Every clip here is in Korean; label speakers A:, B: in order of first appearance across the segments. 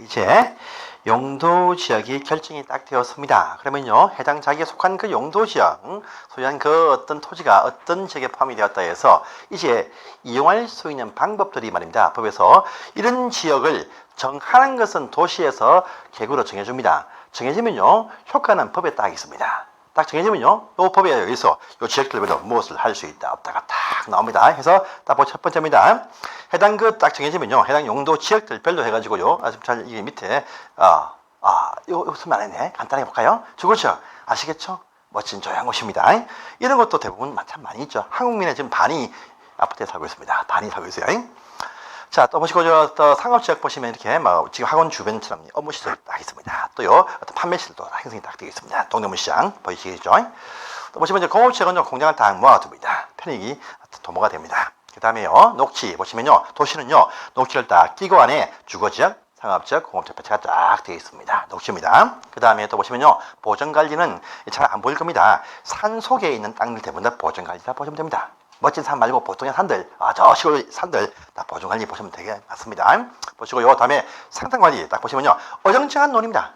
A: 이제 용도 지역이 결정이 딱 되었습니다. 그러면요, 해당 자기에 속한 그 용도 지역, 소유한 그 어떤 토지가 어떤 지역에 포함이 되었다 해서 이제 이용할 수 있는 방법들이 말입니다. 법에서 이런 지역을 정하는 것은 도시에서 계구로 정해줍니다. 정해지면요, 효과는 법에 딱 있습니다. 딱 정해지면요, 이 법에 의해서 이 지역들별로 무엇을 할 수 있다 없다가 딱 나옵니다. 해서 딱 첫 번째입니다. 해당 딱 정해지면요, 해당 용도 지역들별로 해가지고요, 지금 잘 이게 밑에 이거 쓰면 안 했네. 간단하게 볼까요? 저거죠. 아시겠죠? 멋진 조용한 곳입니다. 이런 것도 대부분 참 많이 있죠. 한국민의 지금 반이 아파트에 살고 있습니다. 반이 살고 있어요. 자, 또 보시고 또 상업지역 보시면 이렇게 막 지금 학원 주변처럼 업무시설 딱 있습니다. 또요, 어떤 판매시설도 형성이 딱 되어 있습니다. 동대문시장 보이시겠죠? 또 보시면 이제 공업지역은 공장을 다 모아둡니다. 편익이 도모가 됩니다. 그 다음에요, 녹지 보시면요, 도시는요, 녹지를 딱 끼고 안에 주거지역, 상업지역, 공업지역 배치가 딱 되어 있습니다. 녹지입니다. 그 다음에 또 보시면요, 보전관리는 잘 안 보일 겁니다. 산 속에 있는 땅들 대부분 다 보전관리라 보시면 됩니다. 멋진 산 말고 보통의 산들, 저 시골 산들 다 보존관리 보시면 되게 맞습니다. 보시고요, 다음에 상탄관리 딱 보시면요, 어정쩡한 논입니다.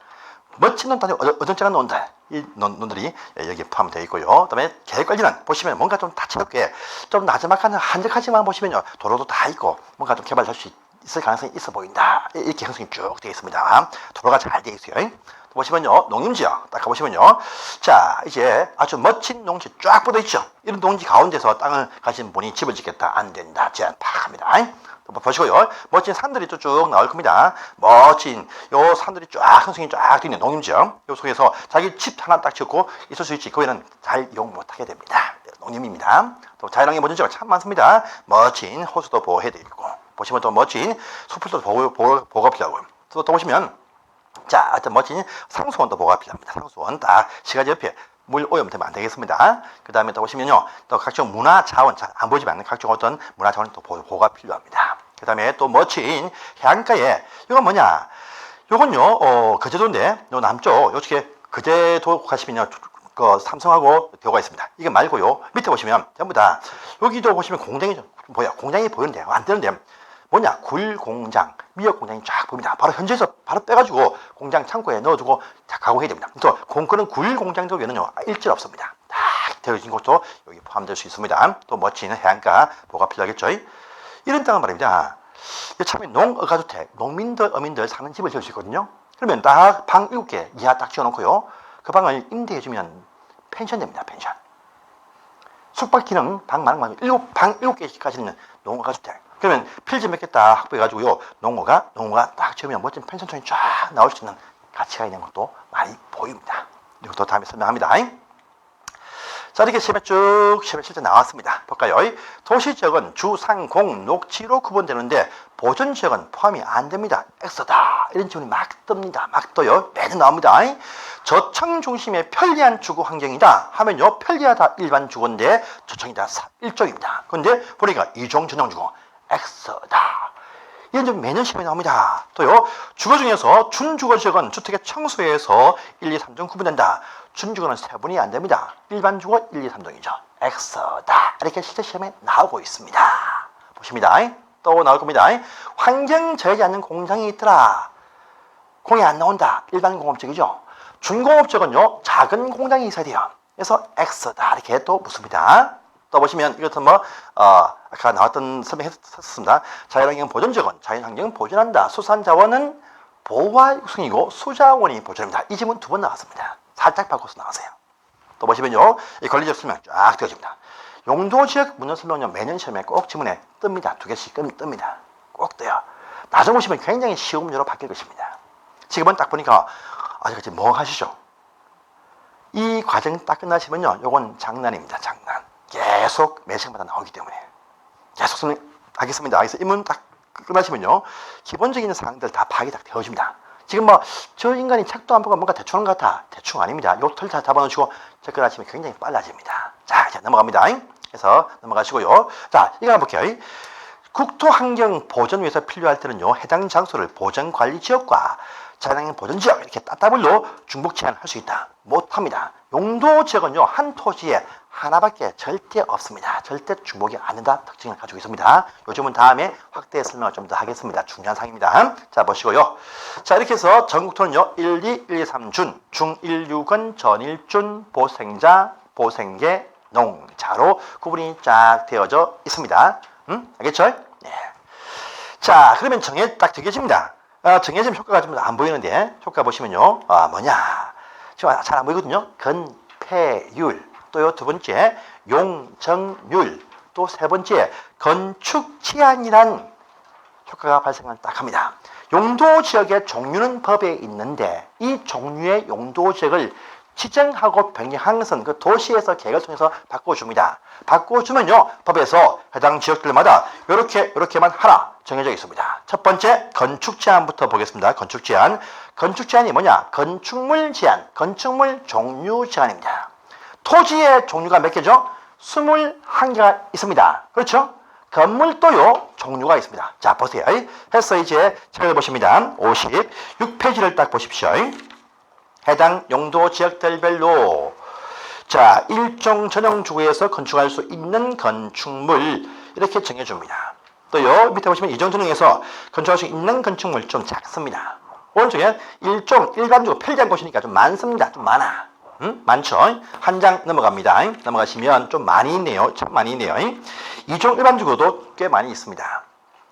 A: 멋진 논들이 어정쩡한 논들, 이 논들이 여기에 포함되어 있고요. 그다음에 계획관리는 보시면 뭔가 좀 다채롭게 좀 나지막한 한적하지만 보시면요, 도로도 다 있고 뭔가 좀 개발할 수 있을 가능성이 있어 보인다. 이렇게 형성이 쭉 되어 있습니다. 도로가 잘 되어 있어요. 보시면요, 농림지역 딱 가보시면요, 자, 이제 아주 멋진 농지 쫙 뻗어 있죠. 이런 농지 가운데서 땅을 가진 분이 집을 짓겠다, 안 된다, 제한 팍 합니다. 보시고요, 멋진 산들이 쭉 나올 겁니다. 멋진 요 산들이 쫙 형성이 쫙 되어 있는 농림지역, 요 속에서 자기 집 하나 딱 짓고 있을 수 있지. 거기는 잘 이용 못하게 됩니다. 농림입니다. 또 자연환경 보존지역 참 많습니다. 멋진 호수도 보호해야 되고, 보시면 또 멋진 숲풀도 보호가 필요하고요. 또 보시면, 자, 어떤 멋진 상수원도 보호가 필요합니다. 상수원 딱 시가지 옆에 물 오염되면 안 되겠습니다. 그 다음에 또 보시면요, 또 각종 문화자원, 잘 안 보이지만 않는 각종 어떤 문화자원이 또 보호가 필요합니다. 그 다음에 또 멋진 해안가에, 이건 뭐냐, 요건요, 거제도인데, 요 남쪽, 요쪽에 거제도 가시면요, 그 삼성하고 대호가 있습니다. 이게 말고요, 밑에 보시면 전부 다, 여기도 보시면 공장이, 공장이 보이는데, 안 되는데, 뭐냐, 굴 공장, 미역 공장이 쫙 보입니다. 바로 현지에서 바로 빼가지고 공장 창고에 넣어두고 가공해야 됩니다. 또 그런 굴 공장 쪽에는요, 일절 없습니다. 딱 되어진 것도 여기 포함될 수 있습니다. 또 멋진 해안가 뭐가 필요하겠죠. 이런 땅은 말입니다. 참에 농어가주택, 농민들, 어민들 사는 집을 지을 수 있거든요. 그러면 딱 방 7개 이하 딱 지어놓고요, 그 방을 임대해주면 펜션 됩니다. 펜션. 숙박 기능 방 많은 방 7개까지 있는 농어가주택. 그러면 필지 몇 개 딱 확보해가지고요, 농어가 딱 지으면 멋진 펜션촌이 쫙 나올 수 있는 가치가 있는 것도 많이 보입니다. 이것도 다음에 설명합니다. 자, 이렇게 시험에 실제 나왔습니다. 볼까요? 도시지역은 주, 상, 공, 녹지로 구분되는데 보존지역은 포함이 안 됩니다. X다. 이런 질문이 막 뜹니다. 막 떠요. 매년 나옵니다. 저층 중심의 편리한 주거 환경이다 하면요, 편리하다 일반 주거인데 저층이다 일종입니다. 그런데 보니까 이종 전용 주거 X다. 이런 점 매년 시험에 나옵니다. 또요, 주거 중에서 준주거 지역은 주택의 청소에서 1, 2, 3종 구분된다. 준주거는 세분이 안 됩니다. 일반 주거 1, 2, 3종이죠. X다. 이렇게 실제 시험에 나오고 있습니다. 보십니다. 또 나올 겁니다. 환경 저하지 않는 공장이 있더라. 공이 안 나온다. 일반 공업적이죠. 준공업적은요, 작은 공장이 있어야 돼요. 그래서 X다. 이렇게 또 묻습니다. 또 보시면 이것은 아까 나왔던 설명했었습니다. 자연환경 보존지역은 자연환경 보존한다. 수산자원은 보호와 육성이고 수자원이 보존입니다. 이 질문 2번 나왔습니다. 살짝 바꿔서 나왔어요. 또 보시면요, 이 권리적 설명 쫙 되어집니다. 용도지역 문헌 설명은 매년 시험에 꼭 지문에 뜹니다. 2개씩 뜹니다. 꼭 떠요. 나중에 보시면 굉장히 쉬운 문제로 바뀔 것입니다. 지금은 딱 보니까 아직까지 멍하시죠? 이 과정 딱 끝나시면요, 요건 장난입니다. 장난. 계속 매 시간마다 나오기 때문에 계속 설명하겠습니다. 그래서 이 문 딱 끝나시면요, 기본적인 사항들 다 파악이 딱 되어집니다. 지금 저 인간이 책도 안 보고 뭔가 대충 하는 것 같아. 대충 아닙니다. 요 틀 다 잡아놓으시고 접근하시면 굉장히 빨라집니다. 자, 이제 넘어갑니다. 그래서 넘어가시고요. 자, 이거 한번 볼게요. 국토환경 보전 위해서 필요할 때는요, 해당 장소를 보전관리지역과 자연환경 보전지역 이렇게 따따블로 중복 제한할 수 있다. 못합니다. 용도지역은요, 한 토지에 하나밖에 절대 없습니다. 절대 중복이 안 된다 특징을 가지고 있습니다. 요즘은 다음에 확대 설명을 좀 더 하겠습니다. 중요한 사항입니다. 자, 보시고요. 자, 이렇게 해서 전국토는요. 1, 2, 1, 2, 3준, 중 1, 6은 전일준, 보생자, 보생계, 농자로 구분이 쫙 되어져 있습니다. 알겠죠? 네. 자, 그러면 정해 딱 정해집니다. 정해지면 효과가 좀 안 보이는데 효과 보시면요. 뭐냐? 지금 잘 안 보이거든요. 건폐율. 또요, 두 번째, 용적률. 또 세 번째, 건축제한이란 효과가 발생을 딱 합니다. 용도지역의 종류는 법에 있는데 이 종류의 용도지역을 지정하고 변경하는 것은 그 도시에서 계획을 통해서 바꿔줍니다. 바꿔주면요, 법에서 해당 지역들마다 이렇게만 하나 정해져 있습니다. 첫 번째, 건축제한부터 보겠습니다. 건축제한. 건축제한이 뭐냐? 건축물 제한, 건축물 종류 제한입니다. 토지의 종류가 몇 개죠? 21개가 있습니다. 그렇죠? 건물도요, 종류가 있습니다. 자, 보세요. 해서 이제 책을 보십니다. 56페이지를 딱 보십시오. 해당 용도 지역들별로 자, 일종 전용 주거에서 건축할 수 있는 건축물 이렇게 정해줍니다. 또요, 밑에 보시면 이종 전용에서 건축할 수 있는 건축물 좀 작습니다. 오른쪽에 일종 일반적으로 편리한 곳이니까 좀 많습니다. 좀 많아. 많죠? 한 장 넘어갑니다. 넘어가시면 좀 많이 있네요. 참 많이 있네요. 이종 일반적으로도 꽤 많이 있습니다.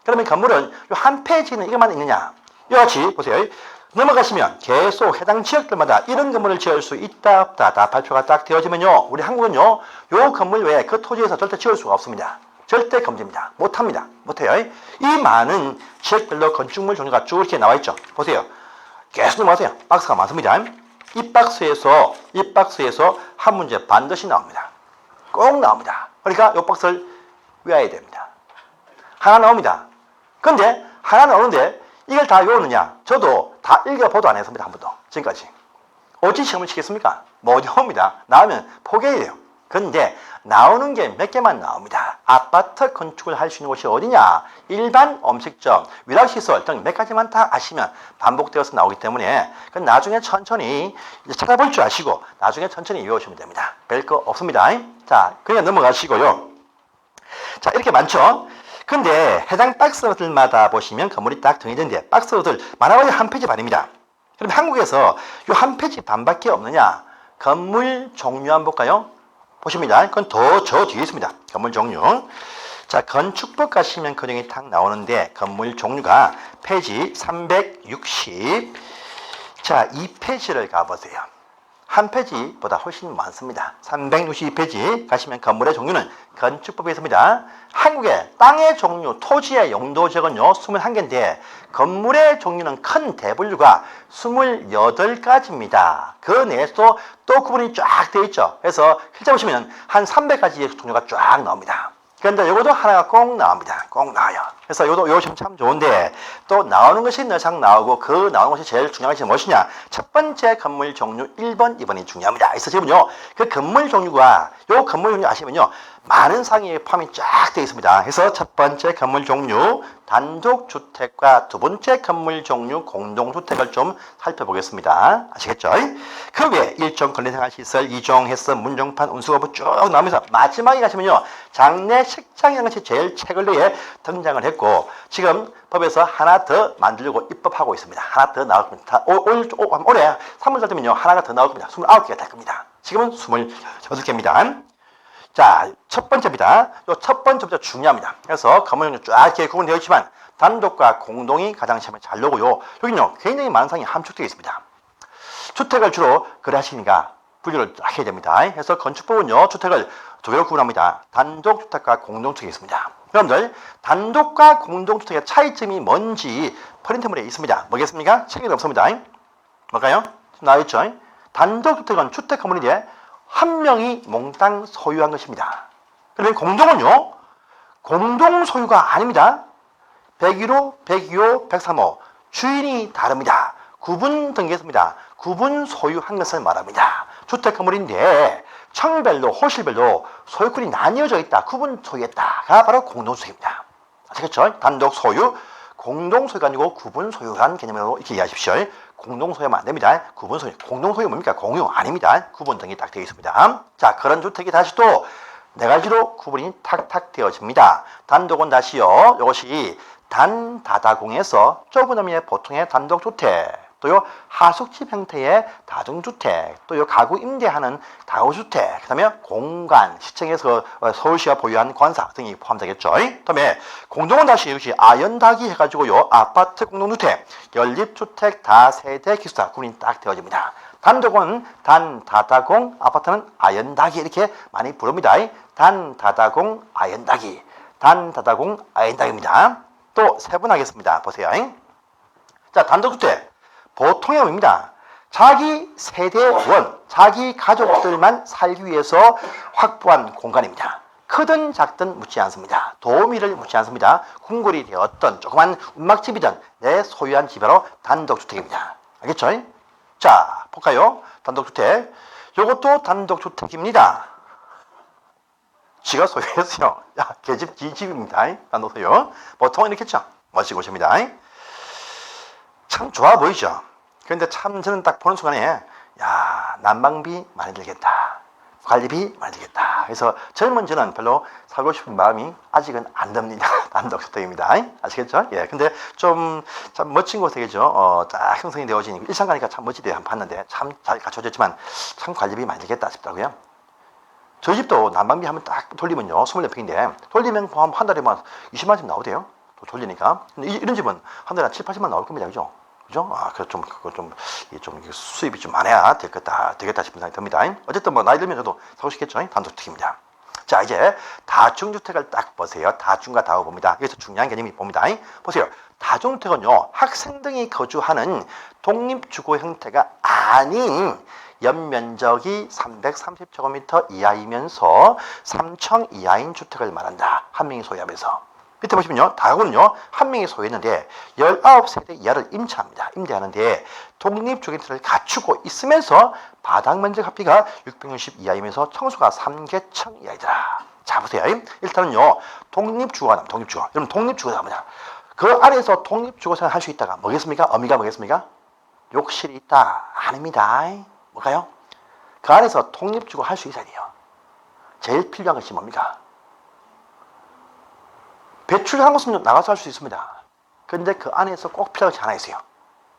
A: 그러면 건물은 한 페이지는 이것만 있느냐? 이와 같이 보세요. 넘어가시면 계속 해당 지역들마다 이런 건물을 지을 수 있다 없다 다 발표가 딱 되어지면요. 우리 한국은요. 요 건물 외에 그 토지에서 절대 지을 수가 없습니다. 절대 금지입니다. 못합니다. 못해요. 이 많은 지역별로 건축물 종류가 쭉 이렇게 나와 있죠. 보세요. 계속 넘어가세요. 박스가 많습니다. 이 박스에서 한 문제 반드시 나옵니다. 꼭 나옵니다. 그러니까 이 박스를 외워야 됩니다. 하나 나옵니다. 근데 하나 나오는데 이걸 다 외우느냐? 저도 다 읽어보도 안 했습니다. 한 번도. 지금까지. 어찌 시험을 치겠습니까? 못 나옵니다. 나오면 포기해야 돼요. 근데 나오는 게 몇 개만 나옵니다. 아파트 건축을 할 수 있는 곳이 어디냐? 일반 음식점, 위락시설 등 몇 가지만 다 아시면 반복되어서 나오기 때문에 나중에 천천히 찾아볼 줄 아시고 나중에 천천히 외우시면 됩니다. 별거 없습니다. 자, 그냥 넘어가시고요. 자, 이렇게 많죠? 근데 해당 박스들마다 보시면 건물이 딱 정해졌는데 박스들 많아봐야 한 페이지 반입니다. 그럼 한국에서 이 한 페이지 반밖에 없느냐? 건물 종류 한번 볼까요? 보십니다. 그건 저 뒤에 있습니다. 건물 종류. 자, 건축법 가시면 그 내용이 딱 나오는데 건물 종류가 페이지 360. 자, 2페이지를 가보세요. 한 페이지보다 훨씬 많습니다. 362페이지 가시면 건물의 종류는 건축법에 있습니다. 한국의 땅의 종류, 토지의 용도 지역은요 21개인데 건물의 종류는 큰 대분류가 28가지입니다. 그 내에서도 또 구분이 쫙 되어 있죠. 그래서 실제 보시면 한 300가지의 종류가 쫙 나옵니다. 그런데 이것도 하나가 꼭 나옵니다. 꼭 나와요. 그래서 요즘 참 좋은데 또 나오는 것이 늘상 나오고 그 나오는 것이 제일 중요한 것이 무엇이냐? 첫 번째 건물 종류 1번, 2번이 중요합니다. 그래서 지금요 그 건물 종류가 요 건물 종류 아시면요 많은 상위에 포함이 쫙 되어 있습니다. 그래서 첫 번째 건물 종류 단독주택과 두 번째 건물 종류 공동주택을 좀 살펴보겠습니다. 아시겠죠? 그 외에 1종 건립생활시설, 2종 해서 문정판, 운수거부 쭉 나오면서 마지막에 가시면요 장례 식장이라는 것이 제일 최근 내에 등장을 했고 지금 법에서 하나 더 만들려고 입법하고 있습니다. 하나 더 나올 겁니다. 올해 3월 되면요 하나가 더 나올 겁니다. 29개가 될 겁니다. 지금은 28개입니다. 자, 첫 번째입니다. 요 첫 번째부터 중요합니다. 그래서 건물이 쫙 이렇게 구분되어 있지만 단독과 공동이 가장 시험에 잘 나오고요. 여기는요 굉장히 많은 상이 함축되어 있습니다. 주택을 주로 거래하시니까 분류를 딱 해야 됩니다. 그래서 건축법은요 주택을 두 개로 구분합니다. 단독주택과 공동주택이 있습니다. 여러분들 단독과 공동주택의 차이점이 뭔지 프린트물에 있습니다. 뭐겠습니까? 책에도 없습니다. 뭘까요? 나와있죠? 단독주택은 주택 건물인데 한 명이 몽땅 소유한 것입니다. 그러면 공동은요 공동 소유가 아닙니다. 101호, 102호, 103호 주인이 다릅니다. 구분 등기했습니다. 구분 소유한 것을 말합니다. 주택 건물인데 청별로 호실별로 소유권이 나뉘어져 있다. 구분 소유했다가 바로 공동주택입니다. 아시겠죠? 단독 소유, 공동소유가 아니고 구분소유한 개념으로 이렇게 이해하십시오. 공동소유하면 안 됩니다. 구분소유. 공동소유 뭡니까? 공유 아닙니다. 구분 등이 딱 되어 있습니다. 자, 그런 주택이 다시 또 네 가지로 구분이 탁탁 되어집니다. 단독은 다시요. 이것이 단다다공에서 좁은 의미의 보통의 단독주택, 또요 하숙집 형태의 다중주택, 또요 가구 임대하는 다우주택, 그다음에 공간 시청에서 서울시가 보유한 관사 등이 포함되겠죠. 그다음에 공동은 다시 역시 아연다기 해가지고요 아파트 공동주택, 연립주택 다세대 기숙사 구분이 딱 되어집니다. 단독은 단다다공, 아파트는 아연다기 이렇게 많이 부릅니다. 단다다공 아연다기, 단다다공 아연다기입니다. 또 세분하겠습니다. 보세요. 자, 단독주택 보통의 의미입니다. 자기 세대원, 자기 가족들만 살기 위해서 확보한 공간입니다. 크든 작든 묻지 않습니다. 도우미를 묻지 않습니다. 궁궐이 되었던 조그만 운막집이든 내 소유한 집으로 단독주택입니다. 알겠죠? 자, 볼까요? 단독주택. 이것도 단독주택입니다. 지가 소유했어요. 야, 걔집 지 집입니다. 단독소유. 보통은 이렇겠죠. 멋지고 오십니다. 참 좋아 보이죠. 그런데 참 저는 딱 보는 순간에 야, 난방비 많이 들겠다, 관리비 많이 들겠다. 그래서 젊은 저는 별로 살고 싶은 마음이 아직은 안 듭니다. 단독주택입니다. 아시겠죠? 예. 근데 좀 참 멋진 곳이겠죠. 딱 형성이 되어지니까 일산 가니까 참 멋지대요. 한번 봤는데 참 잘 갖춰졌지만 참 관리비 많이 들겠다 싶다고요. 저희 집도 난방비 한번 딱 돌리면요 24평인데 돌리면 한 달에 막 20만 원쯤 나오대요. 또 돌리니까. 이런 집은 한 달에 7, 80만 나올 겁니다. 그죠? 그죠? 아, 그거 좀 수입이 좀 많아야 되겠다 싶은 생각이 듭니다. 어쨌든 뭐 나이 들면 저도 사고 싶겠죠? 단독주택입니다. 자, 이제 다중주택을 딱 보세요. 다중과 다우 봅니다. 여기서 중요한 개념이 봅니다. 보세요. 다중주택은요, 학생 등이 거주하는 독립주거 형태가 아닌 연면적이 330제곱미터 이하이면서 3층 이하인 주택을 말한다. 한 명이 소유하면서. 밑에 보시면요. 다우는요. 한 명이 소유했는데 19세대 이하를 임차합니다. 임대하는데 독립주거형태를 갖추고 있으면서 바닥 면적 합비가 660 이하이면서 청수가 3개층 이하이더라. 자, 보세요. 일단은요. 독립주거가 독립주거. 여러분 독립주거가 합니다. 그 안에서 독립주거 생활 할 수 있다가 뭐겠습니까? 의미가 뭐겠습니까? 욕실이 있다. 아닙니다. 뭘까요? 그 안에서 독립주거 할 수 있어야 돼요. 제일 필요한 것이 뭡니까? 배출한 것은 나가서 할 수 있습니다. 그런데 그 안에서 꼭 필요한 것이 하나 있어요.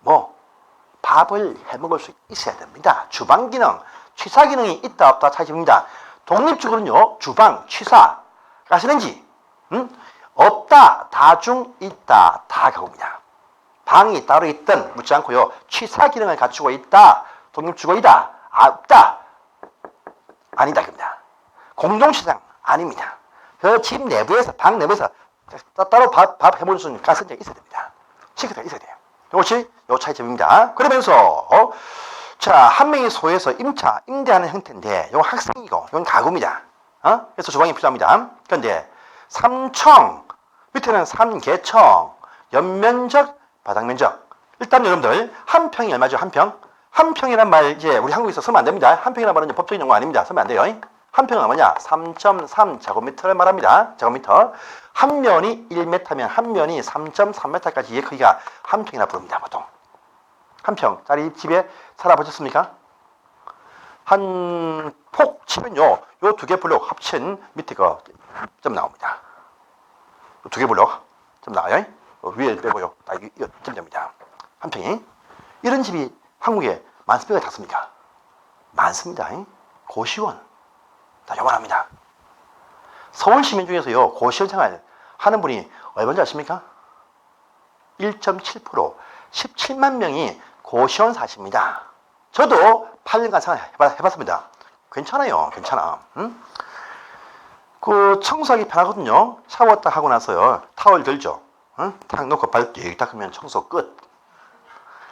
A: 뭐? 밥을 해 먹을 수 있어야 됩니다. 주방 기능, 취사 기능이 있다 없다 차이입니다. 독립주거는요, 주방, 취사, 가스레인지, 없다, 다중, 있다, 다 가고입니다. 방이 따로 있든 묻지 않고요, 취사 기능을 갖추고 있다, 독립주거이다, 없다, 아니다, 겁니다. 공동시장, 아닙니다. 그 집 내부에서, 방 내부에서 따로 밥 해볼 수 있는 가스레인지가 있어야 됩니다. 싱크대가 있어야 돼요. 이것이 요 차이점입니다. 그러면서 자, 한 명이 소유해서 임대하는 형태인데 이건 학생이고 이건 가구입니다. 그래서 주방이 필요합니다. 그런데 3층 밑에는 3개층 연면적 바닥면적. 일단 여러분들 한 평이 얼마죠? 한 평? 한 평이란 말 이제 우리 한국에서 쓰면 안 됩니다. 한 평이란 말은 법적인 용어 아닙니다. 쓰면 안 돼요. 한 평은 뭐냐? 3.3제곱미터를 말합니다. 제곱미터. 한 면이 1m면 한 면이 3.3m까지 의 크기가 한 평이나 부릅니다. 보통. 한 평짜리 집에 살아보셨습니까? 한 폭 치면요. 요 두 개 블록 합친 밑에 점 나옵니다. 두 개 블록 점 나와요. 위에 빼고요. 딱 이거 점 됩니다. 한 평이. 이런 집이 한국에 많습니까? 작습니까? 많습니다. 고시원. 다 요만합니다. 서울 시민 중에서요, 고시원 생활 하는 분이 얼마인지 아십니까? 1.7%, 17만 명이 고시원 사십니다. 저도 8년간 생활 해봤습니다. 괜찮아요, 괜찮아. 응? 그 청소하기 편하거든요. 샤워 딱 하고 나서요, 타월 들죠. 응? 탁 놓고 발 띄 닦으면 청소 끝.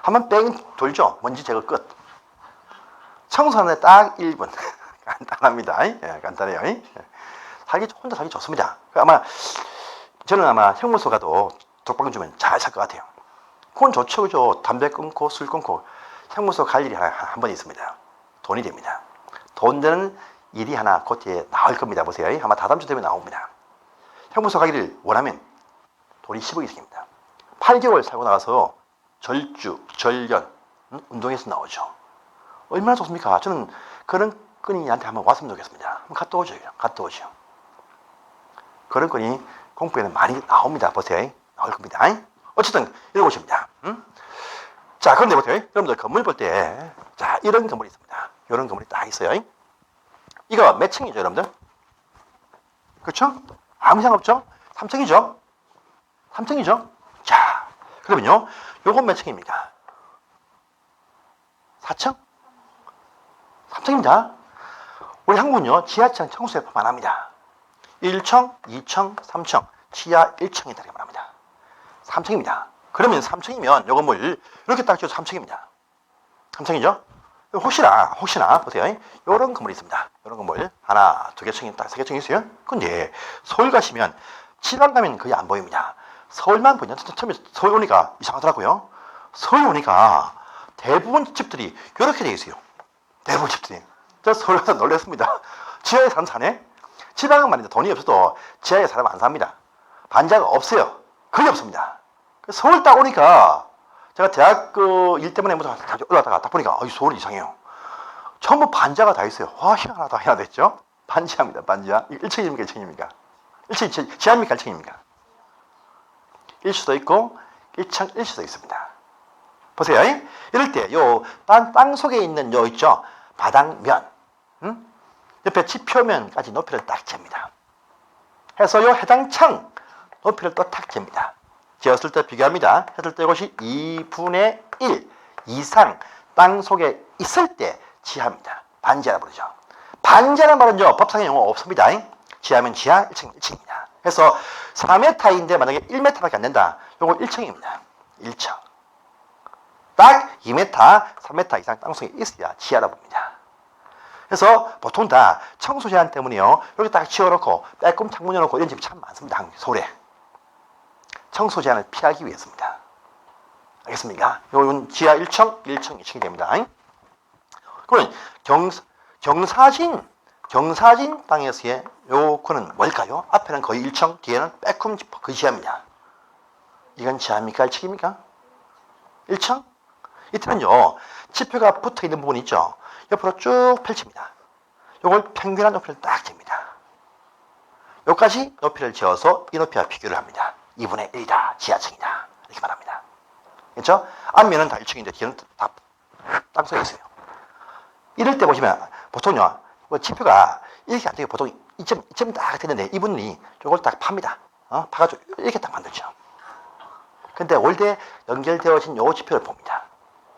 A: 한번 뺑 돌죠. 먼지 제거 끝. 청소하는데 딱 1분. 간단합니다. 예, 간단해요. 혼자 살기 좋습니다. 저는 아마 형무소 가도 독방 주면 잘 살 것 같아요. 그건 좋죠, 그죠? 담배 끊고 술 끊고 형무소 갈 일이 한 번 있습니다. 돈이 됩니다. 돈 되는 일이 하나 곧 뒤에 나올 겁니다. 보세요. 아마 다다음 주 되면 나옵니다. 형무소 가기를 원하면 돈이 10억이 생깁니다. 8개월 살고 나가서 절주, 절연, 운동에서 나오죠. 얼마나 좋습니까? 저는 그런 끈이 한테 한번 왔으면 좋겠습니다. 한번 갔다 오죠. 갔다 오죠. 그런 끈이 공부에는 많이 나옵니다. 보세요. 나올 겁니다. 어쨌든 이런 곳입니다. 자, 그런데 보세요. 여러분들 건물 볼 때, 자, 이런 건물이 있습니다. 이런 건물이 딱 있어요. 이거 몇 층이죠, 여러분들? 그렇죠? 아무 이상 없죠? 3층이죠? 3층이죠? 자, 그러면요. 요건 몇 층입니까? 4층? 3층입니다. 우리 한국은요, 지하층 청소에 포함합니다. 1층, 2층, 3층, 지하 1층이 되게 말합니다. 3층입니다. 그러면 3층이면 요 건물 이렇게 딱 지어서 3층입니다. 3층이죠? 혹시나 보세요. 요런 건물이 있습니다. 요런 건물 하나, 두 개 층이 딱 세 개 층이 있어요. 근데 서울 가시면 지방 가면 거의 안 보입니다. 서울만 보냐? 처음에 서울 오니까 이상하더라고요. 서울 오니까 대부분 집들이 이렇게 돼 있어요. 대부분 집들이. 저 서울 가서 놀랐습니다. 지하에 사네? 지방은 말인데 돈이 없어도 지하에 사람 안 삽니다. 반지하가 없어요. 거의 없습니다. 서울 딱 오니까 제가 대학 일 때문에 올라다가 딱 보니까 서울 이상해요. 전부 반지하가 다 있어요. 와, 희한하다 했죠? 반지하입니다. 반지하. 1층입니까? 2층입니까? 1층, 지하입니까? 1층입니까? 1수도 있고 1층 1수도 있습니다. 보세요. 이럴 때 요 땅 속에 있는 요 있죠? 바닥면, 옆에 지표면까지 높이를 딱 잽니다. 해서 요 해당 층 높이를 또 딱 잽니다. 지었을 때 비교합니다. 했을 때 이것이 2분의 1 이상 땅 속에 있을 때 지하입니다. 반지하라 부르죠. 반지하라는 말은요, 법상의 용어 없습니다. 지하면 지하, 1층, 1층입니다. 그래서 4m인데 만약에 1m밖에 안 된다. 요거 1층입니다. 1층. 딱 2m, 3m 이상 땅 속에 있어야 지하라 봅니다. 그래서 보통 다 청소 제한 때문에요. 이렇게 딱 지어놓고 빼꼼 창문 열어놓고 이런 집이 참 많습니다. 서울에. 청소 제한을 피하기 위해서입니다. 알겠습니까? 요건 지하 1층, 1층, 2층이 됩니다. 그러면 경사진 땅에서의 요거는 뭘까요? 앞에는 거의 1층, 뒤에는 빼꼼 그 지하입니다. 이건 지하입니까? 1층입니까? 1층? 이때는요, 지표가 붙어 있는 부분이 있죠. 옆으로 쭉 펼칩니다. 요걸 평균한 높이를 딱 잽니다. 요까지 높이를 지어서 이 높이와 비교를 합니다. 2분의 1이다. 지하층이다. 이렇게 말합니다. 그렇죠? 앞면은 다 1층인데 뒤는 다 땅속에 있어요. 이럴 때 보시면 보통요, 지표가 이렇게 안 되고 보통 2점 딱 됐는데 이분이 이걸 딱 팝니다. 파가지고 이렇게 딱 만들죠. 근데 올때 연결되어진 요 지표를 봅니다.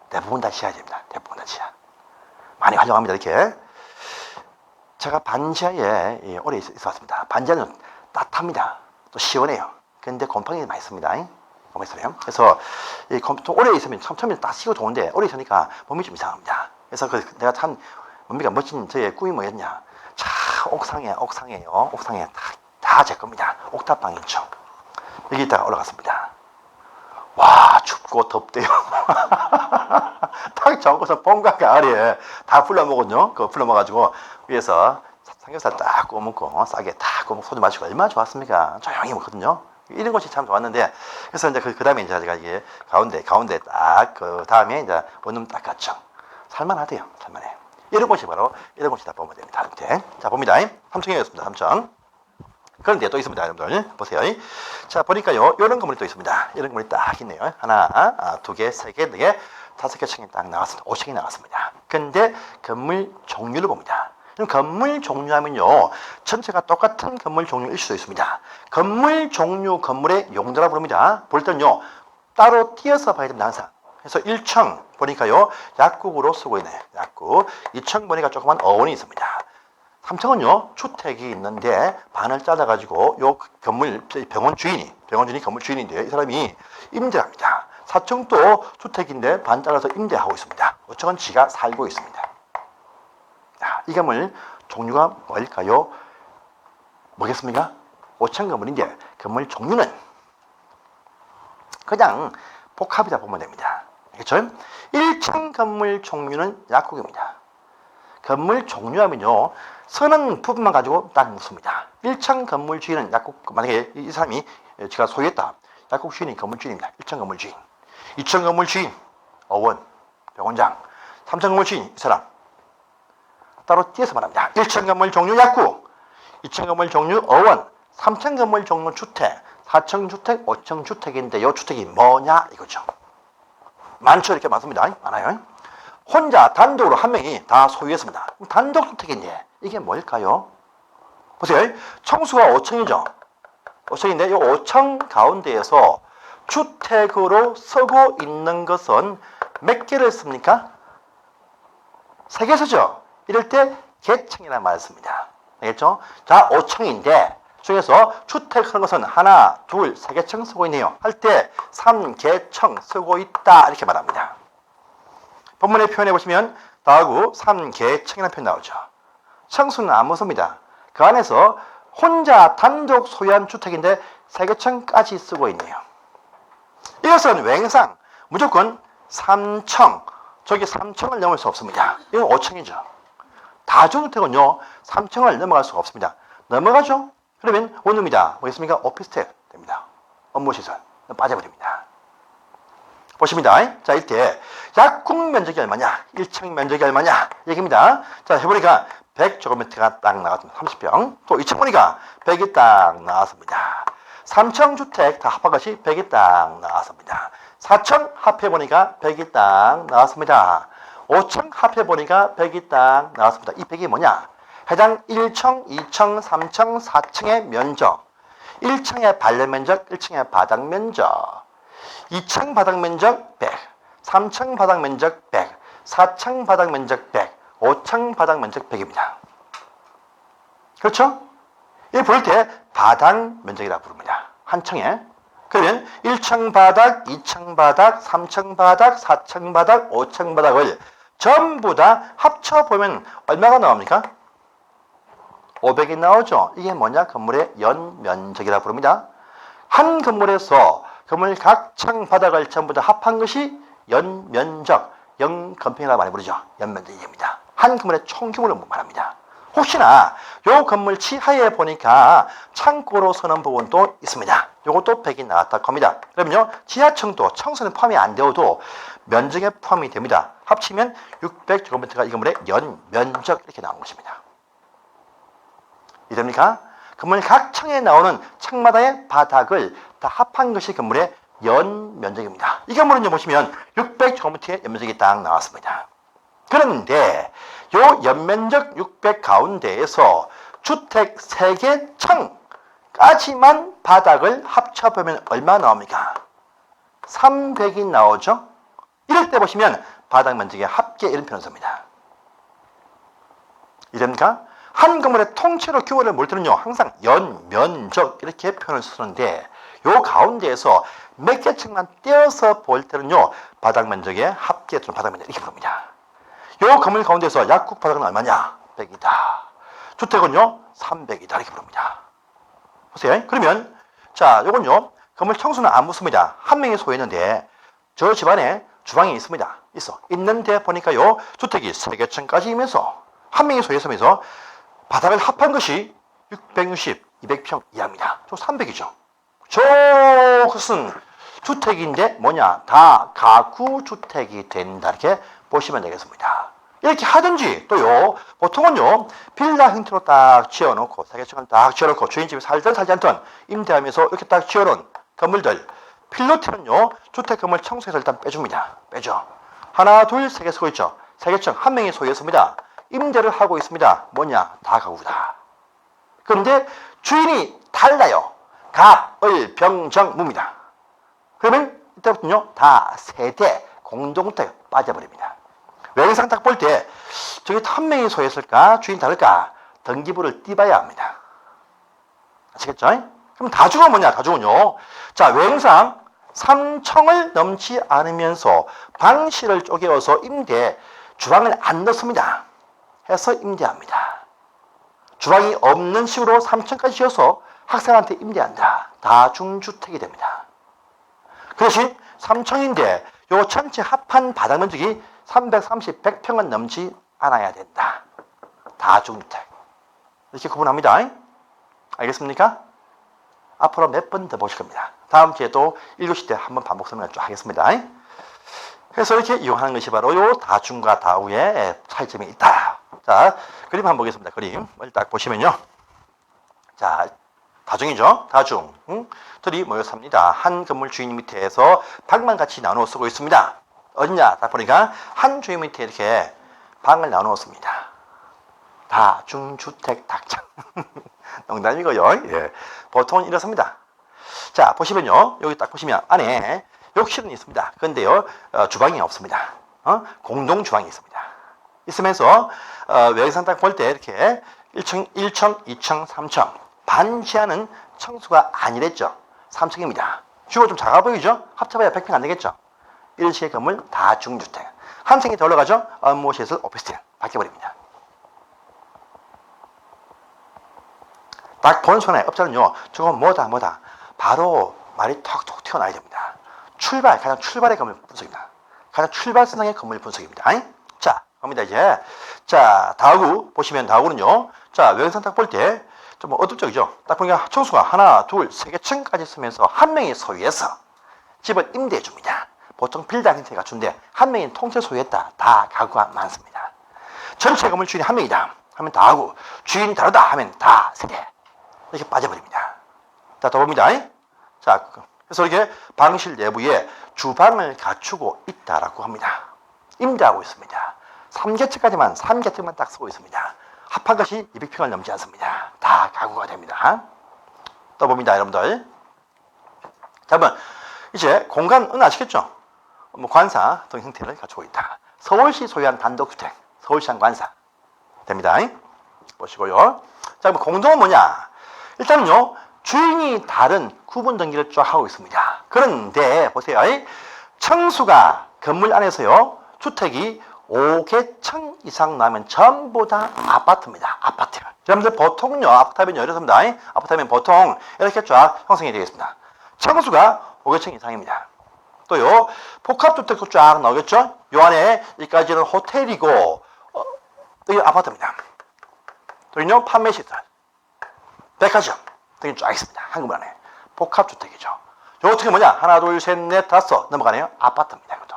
A: 대부분 다 지하입니다. 대부분 다 지하. 많이 활용합니다. 이렇게. 제가 반지하에 오래 있어왔습니다. 반지하는 따뜻합니다. 또 시원해요. 근데 곰팡이 많이 씁니다. 몸에 있어요. 그래서 오래 있으면 처음에 딱 쉬고 좋은데 오래 있으니까 몸이 좀 이상합니다. 그래서 내가 참 몸매가 멋진 저의 꿈이 뭐였냐. 자, 옥상에 다 제 겁니다. 옥탑방 있죠. 여기 있다가 올라갔습니다. 와, 춥고 덥대요. 딱 적어서 뽕가가 아래에 다 불러먹었죠. 그거 불러먹어가지고 위에서 삼겹살 딱 구워 먹고 싸게 딱 구워 먹고 소주 마시고 얼마나 좋았습니까? 조용히 먹거든요. 이런 것이 참 좋았는데, 그래서 이제 그 다음에 이제 제가 이게 가운데 딱 그 다음에 이제 원룸 딱 갔죠. 살만하대요. 살만해. 이런 곳이 바로 이런 곳이 다 보면 됩니다. 밑에. 자, 봅니다. 3층이었습니다. 3층. 그런데 또 있습니다, 여러분들. 보세요. 자, 보니까요, 이런 건물이 또 있습니다. 이런 건물이 딱 있네요. 하나, 두 개, 세 개, 네 개, 다섯 개 층이 딱 나왔습니다. 5층이 나왔습니다. 근데 건물 종류를 봅니다. 그럼 건물 종류하면요, 전체가 똑같은 건물 종류일 수도 있습니다. 건물 종류, 건물의 용도라 부릅니다. 볼 때는요, 따로 띄어서 봐야 됩니다, 항상. 그래서 1층 보니까요, 약국으로 쓰고 있네요. 약국. 2층 보니까 조그만 어원이 있습니다. 3층은요, 주택이 있는데 반을 잘라가지고 요 건물 병원 주인이 건물 주인인데 이 사람이 임대합니다. 4층도 주택인데 반 잘라서 임대하고 있습니다. 5층은 지가 살고 있습니다. 자, 이 건물 종류가 뭘까요? 뭐겠습니까? 5층 건물인데 건물 종류는 그냥 복합이다 보면 됩니다. 그렇죠? 1층 건물 종류는 약국입니다. 건물 종류하면요, 서는 부분만 가지고 딱 묻습니다. 1층 건물 주인은 약국, 만약에 이 사람이 제가 소유했다. 약국 주인이 건물 주인입니다. 1층 건물 주인. 2층 건물 주인, 어원, 병원장. 3층 건물 주인, 이 사람. 따로 띄어서 말합니다. 1층 건물 종류 약국, 2층 건물 종류 어원, 3층 건물 종류 주택, 4층 주택, 5층 주택인데 이 주택이 뭐냐 이거죠. 많죠? 이렇게 많습니다. 많아요. 혼자 단독으로 한 명이 다 소유했습니다. 단독 주택인데 이게 뭘까요? 보세요. 청수가 5층이죠. 5층인데 이 5층 가운데에서 주택으로 쓰고 있는 것은 몇 개를 씁니까? 3개 쓰죠. 이럴 때 개층이라는 말을 씁니다. 알겠죠? 자, 5층인데 중에서 주택하는 것은 하나, 둘, 3개층 쓰고 있네요. 할 때 3개층 쓰고 있다 이렇게 말합니다. 본문에 표현해 보시면 다하고 3개층이라는 표현 나오죠. 층수는 안 묻습니다. 그 안에서 혼자 단독 소유한 주택인데 3개층까지 쓰고 있네요. 이것은 외행상 무조건 3층, 저기 3층을 넘을 수 없습니다. 이건 5층이죠. 다중주택은요 3층을 넘어갈 수가 없습니다. 넘어가죠? 그러면 원룸이다. 뭐겠습니까? 오피스텔 됩니다. 업무시설 빠져버립니다. 보십니다. 자, 이때 약국 면적이 얼마냐? 1층 면적이 얼마냐? 얘기입니다. 자, 해보니까 100제곱미터가 딱 나왔습니다. 30평. 또 2층 보니까 100이 딱 나왔습니다. 3층 주택 다 합한 것이 100이 딱 나왔습니다. 4층 합해보니까 100이 딱 나왔습니다. 5층 합해보니까 100이 딱 나왔습니다. 이 100이 뭐냐? 해당 1층, 2층, 3층, 4층의 면적. 1층의 발열 면적, 1층의 바닥 면적. 2층 바닥 면적 100, 3층 바닥 면적 100, 4층 바닥 면적 100, 5층 바닥 면적 100입니다. 그렇죠? 이 부를 때 바닥 면적이라고 부릅니다. 한 층에. 그러면 1층 바닥, 2층 바닥, 3층 바닥, 4층 바닥, 5층 바닥을 전부 다 합쳐보면 얼마가 나옵니까? 500이 나오죠. 이게 뭐냐? 건물의 연면적이라고 부릅니다. 한 건물에서 건물 각 층 바닥을 전부 다 합한 것이 연면적, 연건평이라고 많이 부르죠. 연면적입니다. 한 건물의 총규모를 말합니다. 혹시나 요 건물 지하에 보니까 창고로 서는 부분도 있습니다. 요것도 100이 나왔다고 합니다. 그러면요, 지하층도 청소는 포함이 안 되어도 면적에 포함이 됩니다. 합치면 600제곱미터가 이 건물의 연면적 이렇게 나온 것입니다. 이해됩니까? 건물 각 층에 나오는 층마다의 바닥을 다 합한 것이 건물의 연면적입니다. 이 건물은요, 보시면 600제곱미터의 연면적이 딱 나왔습니다. 그런데 요 연면적 600 가운데에서 주택 3개 층까지만 바닥을 합쳐보면 얼마 나옵니까? 300이 나오죠? 이럴 때 보시면 바닥 면적의 합계 이런 표현을 씁니다. 이해됩니까? 한 건물의 통째로 규모를 볼 때는요, 항상 연면적 이렇게 표현을 쓰는데 요 가운데에서 몇 개 층만 떼어서 볼 때는요, 바닥 면적의 합계 또는 바닥 면적 이렇게 부릅니다. 요 건물 가운데서 약국 바닥은 얼마냐? 100이다. 주택은요, 300이다. 이렇게 부릅니다. 보세요. 그러면, 자, 요건요, 건물 청수는 안 묻습니다. 한 명이 소유했는데, 저 집안에 주방이 있습니다. 있는데 보니까요, 주택이 3개층까지이면서, 한 명이 소유했으면서, 바닥을 합한 것이 660, 200평 이하입니다. 저 300이죠. 저것은 주택인데 뭐냐? 다 가구주택이 된다. 이렇게 보시면 되겠습니다. 이렇게 하든지 또요, 보통은요, 빌라 형태로 딱 지어놓고, 3개층을 딱 지어놓고, 주인집에 살든 살지 않든 임대하면서 이렇게 딱 지어놓은 건물들, 필로티는요, 주택 건물 청소해서 일단 빼줍니다. 빼죠. 하나, 둘, 3개 쓰고 있죠. 3개층 한 명이 소유했습니다. 임대를 하고 있습니다. 뭐냐? 다 가구다. 그런데 주인이 달라요. 갑, 을, 병, 정, 무입니다. 그러면 이때부터는요, 다 세대, 공동주택 빠져버립니다. 외형상 딱 볼 때 저기 한 명이 소유했을까? 주인 다를까? 등기부를 띄봐야 합니다. 아시겠죠? 그럼 다중은 뭐냐? 다중은요. 자, 외형상 3층을 넘지 않으면서 방실을 쪼개어서 임대, 주방을 안 넣습니다. 해서 임대합니다. 주방이 없는 식으로 3층까지 지어서 학생한테 임대한다. 다중주택이 됩니다. 그 대신 3층인데 요 전체 합한 바닥 면적이 330, 100평은 넘지 않아야 된다. 다중주택. 이렇게 구분합니다. 알겠습니까? 앞으로 몇 번 더 보실 겁니다. 다음 주에 또 7시 때 한번 반복 설명을 쭉 하겠습니다. 그래서 이렇게 이용하는 것이 바로 요 다중과 다우의 차이점이 있다. 자, 그림 한번 보겠습니다. 그림을 딱 보시면요. 자, 다중이죠. 다중. 들이 모여 삽니다. 한 건물 주인 밑에서 방만 같이 나누어 쓰고 있습니다. 어디냐? 딱 보니까 한 주인 밑에 이렇게 방을 나누어 씁니다. 다중주택 닭장. 농담이고요. 예. 보통은 이렇습니다. 자, 보시면요. 여기 딱 보시면 안에 욕실은 있습니다. 그런데요, 주방이 없습니다. 공동 주방이 있습니다. 있으면서, 외곽상 딱 볼 때 이렇게 1층, 2층, 3층. 반지하는 청수가 아니랬죠. 3층입니다. 주거 좀 작아 보이죠? 합쳐봐야 100평 안 되겠죠? 이런 식의 건물 다중주택. 한 층이 더 올라가죠? 업무시설 오피스텔. 바뀌어버립니다. 딱 본 손에 업자는요, 저건 뭐다. 바로 말이 톡톡 튀어나와야 됩니다. 가장 출발의 건물 분석입니다. 가장 출발선상의 건물 분석입니다. 자, 갑니다, 이제. 자, 다우구, 보시면 다우구는요, 자, 외곽상 딱 볼 때, 좀 어둡적이죠? 딱 보니까 청수가 하나, 둘, 세 개 층까지 쓰면서 한 명이 소유해서 집을 임대해 줍니다. 보통 빌딩 형태가 준데, 한 명이 통째 소유했다. 다 가구가 많습니다. 전체 건물 주인이 한 명이다 하면 다우구, 주인이 다르다 하면 다 세대. 이렇게 빠져버립니다. 자, 더 봅니다. 자, 그래서 이렇게 방실 내부에 주방을 갖추고 있다라고 합니다. 임대하고 있습니다. 3계층까지만, 3계층만 딱 쓰고 있습니다. 합한 것이 200평을 넘지 않습니다. 다 가구가 됩니다. 또 봅니다, 여러분들. 자, 그러면 이제 공간은 아시겠죠? 관사 등 형태를 갖추고 있다. 서울시 소유한 단독주택, 서울시장 관사 됩니다. 보시고요. 자, 그럼 공동은 뭐냐? 일단은요, 주인이 다른 구분 등기를 쫙 하고 있습니다. 그런데 보세요. 청수가 건물 안에서요, 주택이 5개층 이상 나면 전부 다 아파트입니다. 아파트. 여러분들 보통요, 아파트하면 이렇습니다. 아파트하면 보통 이렇게 쫙 형성이 되겠습니다. 청수가 5개층 이상입니다. 또요, 복합주택도 쫙 나오겠죠? 요 안에 여기까지는 호텔이고, 여기 아파트입니다. 또요, 판매시설, 백화점 등이 쫙 있습니다. 한 건물 안에. 복합주택이죠. 요 어떻게 뭐냐? 하나, 둘, 셋, 넷, 다섯 넘어가네요. 아파트입니다. 이것도.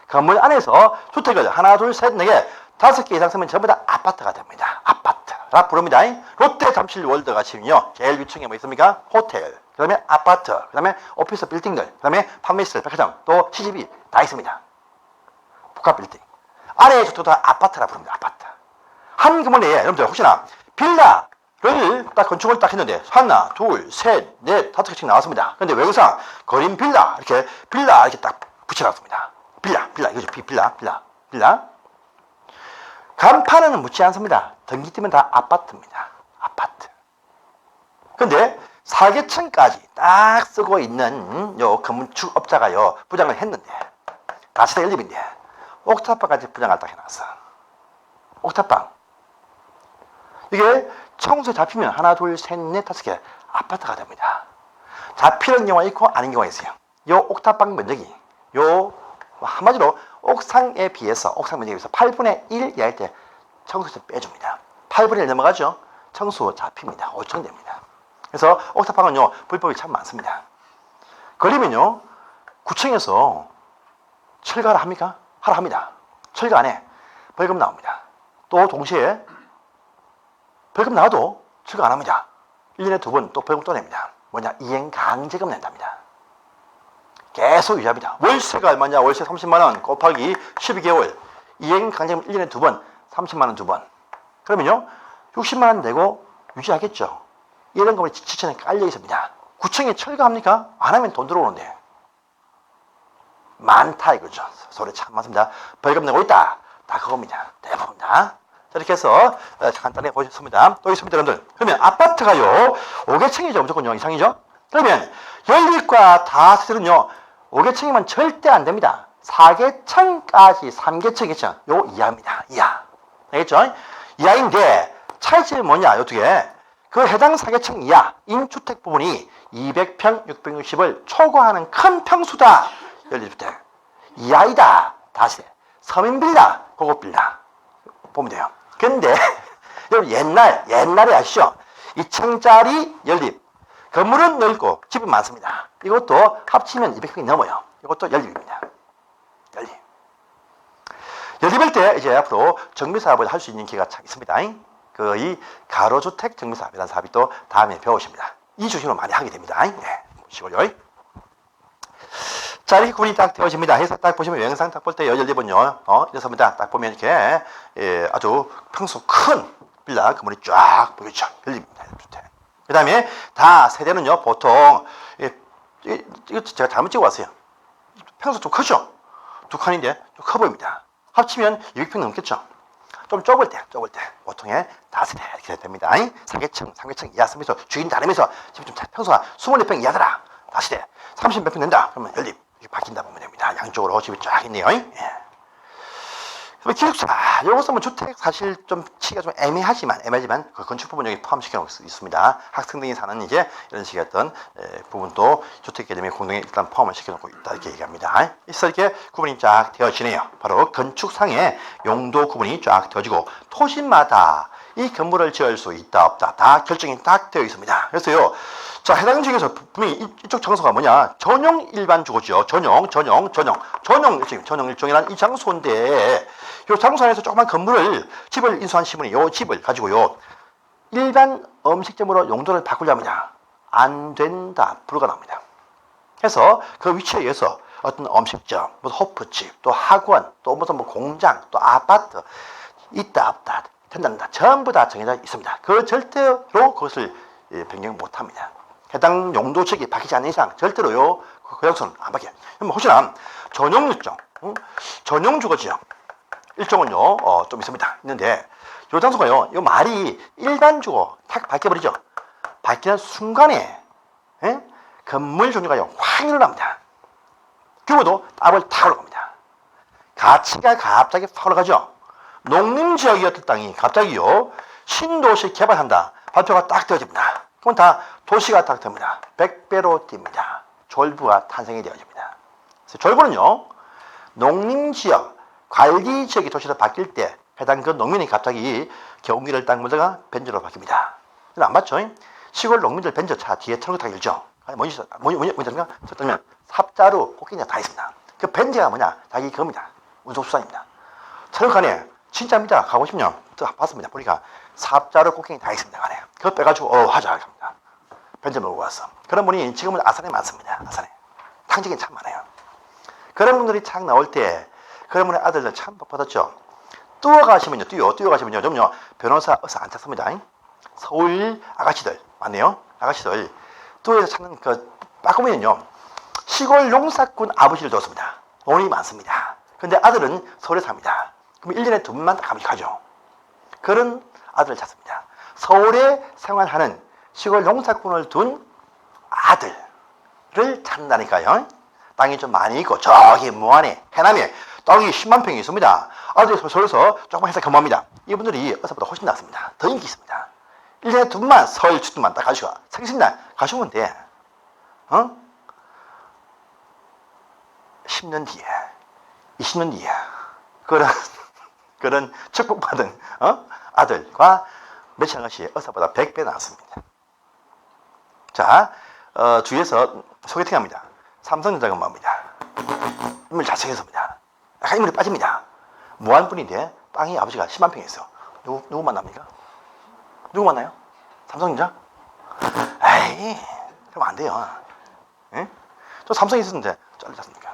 A: 건물 안에서 주택을 하나, 둘, 셋, 네 개, 5개 이상 쓰면 전부 다 아파트가 됩니다. 아파트라 부릅니다. 롯데 잠실 월드 가시면요, 제일 위층에 뭐 있습니까? 호텔, 그 다음에 아파트, 그 다음에 오피스 빌딩들, 그 다음에 판매시설, 백화점, 또 CGV 다 있습니다. 복합 빌딩. 아래에 주택도 다 아파트라 부릅니다. 아파트. 한 건물 내에 여러분들 혹시나 빌라를 딱 건축을 딱 했는데 하나, 둘, 셋, 넷, 5개씩 나왔습니다. 그런데 외국상 거림 빌라 이렇게 딱 붙여놨습니다. 빌라 이거죠. 빌라. 간판은 묻지 않습니다. 등기 띄면 다 아파트입니다. 아파트. 근데 4계층까지 딱 쓰고 있는 요 건축업자가요, 부장을 했는데, 다시다 연립인데, 옥탑방까지 부장을 딱 해놨어. 옥탑방. 이게 청소에 잡히면 하나, 둘, 셋, 넷, 5개 아파트가 됩니다. 잡히는 경우가 있고 아닌 경우가 있어요. 요 옥탑방 면적이, 한마디로 옥상에 비해서 8분의 1 이하일 때 청수에서 빼줍니다. 8분의 1 넘어가죠? 청수 잡힙니다. 5천 됩니다. 그래서 옥탑방은요, 불법이 참 많습니다. 걸리면요, 구청에서 철거를 합니까? 하라 합니다. 철거 안 해. 벌금 나옵니다. 또 동시에 벌금 나와도 철거 안 합니다. 1년에 2번 또 벌금 또 냅니다. 뭐냐? 이행강제금 낸답니다. 계속 유지합니다. 월세가 얼마냐? 월세 30만원 곱하기 12개월. 이행강제금 1년에 2번, 30만원 2번. 그러면요, 60만원 내고 유지하겠죠. 이런 거면 지천에 깔려 있습니다. 구청에 철거합니까? 안 하면 돈 들어오는데. 많다 이거죠. 소리 참 많습니다. 벌금 내고 있다. 다 그겁니다. 대부분 다. 이렇게 해서 간단히 보셨습니다. 또 있습니다, 여러분들. 그러면 아파트가요, 5계층이죠. 무조건요. 이상이죠. 그러면 연립과 다세대는요, 5계층이면 절대 안 됩니다. 4계층까지 3계층, 요 이하입니다. 이하. 알겠죠? 이하인데 차이점이 뭐냐? 어떻게? 그 해당 4계층 이하 인주택 부분이 200평, 660을 초과하는 큰 평수다. 연립주택. 이하이다. 다시 서민빌라, 고급빌라. 보면 돼요. 근데 여러분 옛날에 아시죠? 2층짜리 연립. 건물은 넓고 집은 많습니다. 이것도 합치면 200평이 넘어요. 이것도 연립입니다. 연립. 연립일 때 이제 앞으로 정비사업을 할 수 있는 기회가 참 있습니다. 이 가로주택 정비사업이라는 사업이 또 다음에 배우십니다. 이 중심으로 많이 하게 됩니다. 네, 보시고요. 자, 이렇게 구분이 딱 되어집니다. 해서 딱 보시면 영상 딱 볼 때 연립은요, 이렇습니다. 딱 보면 이렇게, 아주 평수 큰 빌라 건물이 쫙 보이죠. 연립입니다. 그 다음에 다 세대는요, 보통, 이거 제가 잘못 찍어 왔어요. 평수 좀 크죠? 두 칸인데, 좀 커 보입니다. 합치면 200평 넘겠죠? 좀 좁을 때, 보통에 다 세대 이렇게 됩니다. 3개층 이하 쓰면서 주인 다르면서 좀 평수가 24평 이하더라. 다 세대. 30몇 평 된다. 그러면 연립. 이렇게 바뀐다 보면 됩니다. 양쪽으로 집이 쫙 있네요. 예. 기숙사, 이것은 뭐 주택 사실 좀 치기가 좀 애매하지만 그 건축 부분 여기 포함시켜 놓을 수 있습니다. 학생들이 사는 이제 이런 식의 어떤 부분도 주택 개념에 공동에 일단 포함을 시켜 놓고 있다 이렇게 얘기합니다. 그래서 이렇게 구분이 쫙 되어지네요. 바로 건축상의 용도 구분이 쫙 되어지고 토지마다 이 건물을 지을 수 있다 없다 다 결정이 딱 되어 있습니다. 그래서요. 자, 해당 지역에서 분명히 이쪽 장소가 뭐냐? 전용 일반 주거지요. 전용 일종이라는 이 장소인데, 이 장소 안에서 조그만 건물을, 집을 인수한 시민이 요 집을 가지고요. 일반 음식점으로 용도를 바꾸려면야 안 된다. 불가능합니다. 그래서 그 위치에 의해서 어떤 음식점, 무슨 호프집, 또 학원, 또 무슨 뭐 공장, 또 아파트, 있다, 없다, 된다, 전부 다 정해져 있습니다. 그 절대로 그것을 변경 못 합니다. 해당 용도 지역이 바뀌지 않는 이상 절대로요 그 약속은 안 바뀌어요. 혹시나 전용 일종, 전용 주거지역 일종은요 좀 있는데 요 장소가요 요 말이 일반 주거 탁 바뀌어버리죠. 바뀌는 순간에 건물 종류가요 확 일어납니다. 규모도 더블 탁 올라갑니다. 가치가 갑자기 확 올라가죠. 농림지역이었던 땅이 갑자기요 신도시 개발한다 발표가 딱 되어집니다. 그건 다 도시가 딱 됩니다. 100배로 뜁니다. 졸부가 탄생이 되어집니다. 그래서 졸부는요, 농림지역, 관리지역이 도시로 바뀔 때 해당 그 농민이 갑자기 경기를 땅 물다가 벤저로 바뀝니다. 안 봤죠? 시골 농민들 벤저 차 뒤에 트렁크 다 열죠. 뭐냐면 삽자루, 꽃게냐 다 있습니다. 그 벤저가 뭐냐? 자기 그겁니다. 운송수단입니다. 트렁크 안에 진짜입니다. 가고 싶냐? 봤습니다. 보니까 삽자루 꽃갱이 다 있습니다. 안에. 그거 빼가지고 하자 합니다. 벤저 먹고 왔어. 그런 분이 지금은 아산에 많습니다. 아산에. 탕직이 참 많아요. 그런 분들이 참 나올 때 그런 분의 아들들 참 바빠졌죠. 뛰어가시면요. 좀요. 변호사 의사 안 찾습니다. 서울 아가씨들 많네요. 아가씨들 뛰어서 찾는 그 빠꾸면요. 시골 용사꾼 아버지를 뒀습니다. 돈이 많습니다. 근데 아들은 서울에 삽니다. 그럼 1년에 2번만 가죠. 그런 아들을 찾습니다. 서울에 생활하는 시골 용사꾼을 둔 아들을 찾는다니까요. 땅이 좀 많이 있고 저기 무안에 해남에 땅이 10만 평이 있습니다. 아들이 서울에서 조금 해서 근무합니다. 이분들이 어서보다 훨씬 낫습니다. 더 인기 있습니다. 1년에 2번만 서울 출두만 딱 가시고 생신날 가시면 돼. 10년 뒤에 20년 뒤에 그런 축복받은 아들과 며칠 것이 어서보다 100배 나왔습니다. 자, 주위에서 소개팅합니다. 삼성전자 근무합니다. 인물 잘생겼습니다. 약간 인물이 빠집니다. 무한분인데 땅이 아버지가 10만 평이 있어. 누구 만납니까? 누구 만나요? 삼성전자? 에이, 그럼 안 돼요. 예? 저 삼성이 있었는데 잘리지 않습니까?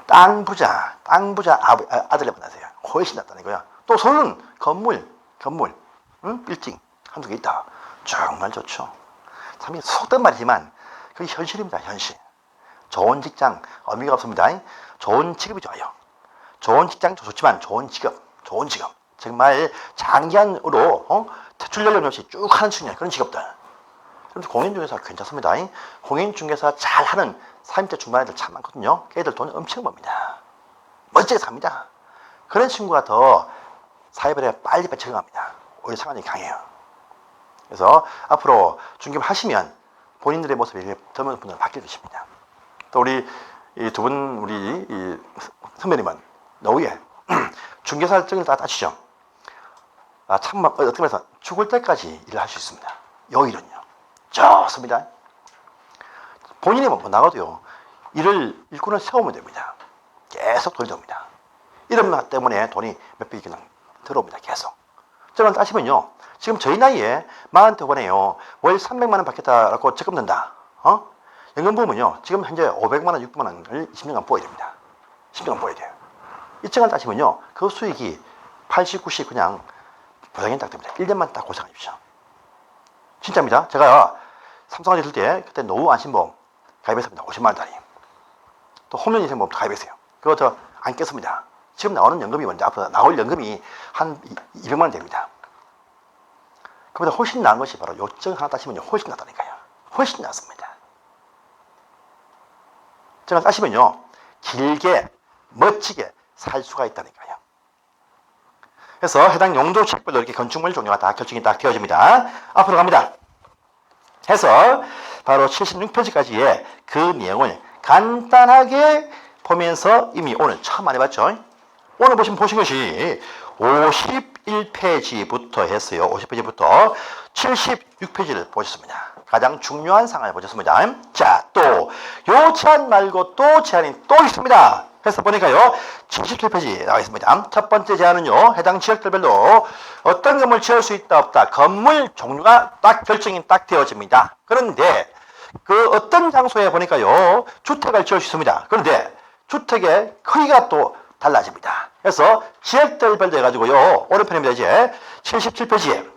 A: 땅 부자 아들을 만나세요. 훨씬 낫다는 거야. 또 서울은 건물, 빌딩 한두 개 있다. 정말 좋죠. 참 속된 말이지만 그게 현실입니다. 현실. 좋은 직장 의미가 없습니다. 좋은 직업이 좋아요. 좋은 직장도 좋지만 좋은 직업. 정말 장기간으로 퇴출 연령 없이 쭉 하는 중이야. 그런 직업들. 그런데 공인중개사 괜찮습니다. 공인중개사 잘하는 30대 중반 애들 참 많거든요. 걔들 돈 엄청 법니다. 멋지게 삽니다. 그런 친구가 더 사회별에 빨리 적응합니다. 오히려 상관이 강해요. 그래서 앞으로 중개를 하시면 본인들의 모습이 젊은 분들 바뀔 것입니다. 또 우리 두 분 우리 이 선배님은 노후에 중개사 증을 다 따시죠. 참 어떻게 해서 죽을 때까지 일을 할 수 있습니다. 요일은요. 좋습니다. 본인이 못 나가도요. 이를 일꾼을 세우면 됩니다. 계속 돈이 됩니다. 이런 것 때문에 돈이 몇백이 그냥 들어옵니다. 계속. 저는 따시면요. 지금 저희 나이에 42번에요. 월 300만 원 받겠다라고 적금 든다. 연금 보면요. 지금 현재 500만 원, 600만 원을 10년간 보아야 됩니다. 10년간 보아야 돼요. 이층을 따시면요. 그 수익이 80, 90 그냥 보장이 딱 됩니다. 1년만 딱 고생하십시오. 진짜입니다. 제가 삼성화재 들 때 그때 노후 안심보험 가입했습니다. 50만 원짜리. 또 홈런 인생보험도 가입했어요. 그거 저 안 깼습니다. 지금 나오는 연금이 먼저 앞으로 나올 연금이 한 200만 원 됩니다. 그보다 훨씬 나은 것이 바로 요증 하나 따시면요. 훨씬 낫다니까요. 훨씬 낫습니다. 제가 따시면요. 길게 멋지게 살 수가 있다니까요. 그래서 해당 용도 책별로 이렇게 건축물 종류가 다 결정이 딱 되어집니다. 앞으로 갑니다. 해서 바로 76페이지까지의 그 내용을 간단하게 보면서 이미 오늘 처음 안 해봤죠? 오늘 보신 것이 51페이지부터 했어요. 50페이지부터 76페이지를 보셨습니다. 가장 중요한 상황을 보셨습니다. 자, 또 요 제한 말고 또 제한이 또 있습니다. 그래서 보니까요. 77페이지 나와 있습니다. 첫 번째 제한은요. 해당 지역들별로 어떤 건물 지을 수 있다 없다. 건물 종류가 딱 결정이 딱 되어집니다. 그런데 그 어떤 장소에 보니까요. 주택을 지을 수 있습니다. 그런데 주택의 크기가 또 달라집니다. 그래서 지역들별로 해가지고요. 오른편입니다. 이제 77페이지에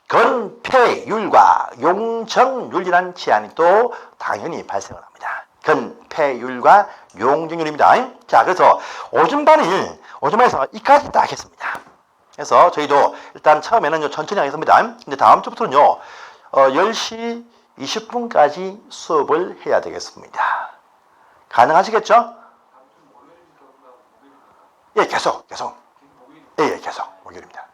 A: 건폐율과 용적률이라는 제한이 또 당연히 발생을 합니다. 건폐율과 용적률입니다. 자, 그래서 오줌반에서 이까지 딱 했습니다. 그래서 저희도 일단 처음에는 천천히 하겠습니다. 근데 다음 주부터는요, 10시 20분까지 수업을 해야 되겠습니다. 가능하시겠죠? 예, 계속. 예, 계속. 목요일입니다.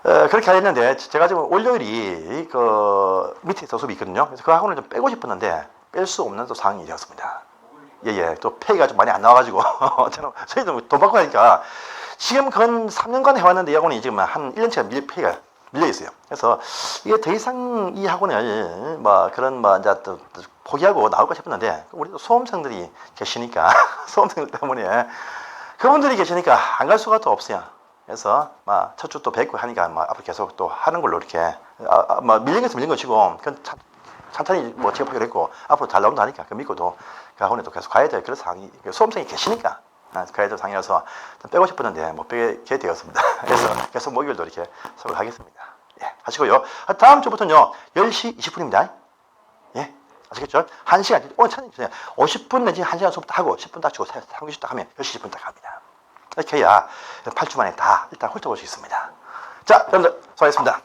A: 그렇게 하였는데, 제가 지금 월요일이 그 밑에서 수업이 있거든요. 그래서 그 학원을 좀 빼고 싶었는데, 뺄 수 없는 또 상황이 되었습니다. 예. 또 페이가 좀 많이 안 나와가지고, 저희도 돈 받고 하니까, 지금 건 3년간 해왔는데, 이 학원이 지금 한 1년치가 페이가 밀려 있어요. 그래서 이게 더 이상 이 학원을 이제 또 포기하고 나올까 싶었는데 우리도 수험생들이 계시니까 수험생들 때문에 그분들이 계시니까 안 갈 수가 또 없어요. 그래서 첫 주 또 뵙고 하니까 앞으로 계속 또 하는 걸로 이렇게 밀린 것은 밀린 것이고 찬찬히 지급하기로 했고 앞으로 잘 나온다 하니까 그 믿고도 그 학원에 또 계속 가야 될 그런 상황이 수험생이 계시니까 가야 될 상황이라서 빼고 싶었는데 못 빼게 되었습니다. 그래서 계속 목요일도 이렇게 수업을 하겠습니다. 예, 하시고요. 다음 주부터는요 10시 20분입니다. 예, 아시겠죠? 1시간 오늘 찾으세요. 50분 내지 1시간 수업부터 하고 10분 딱 주고 3교시 딱 하면 10시 10분 딱 합니다. 이렇게 해야 8주 만에 다 일단 훑어볼 수 있습니다. 자, 여러분들 수고하셨습니다.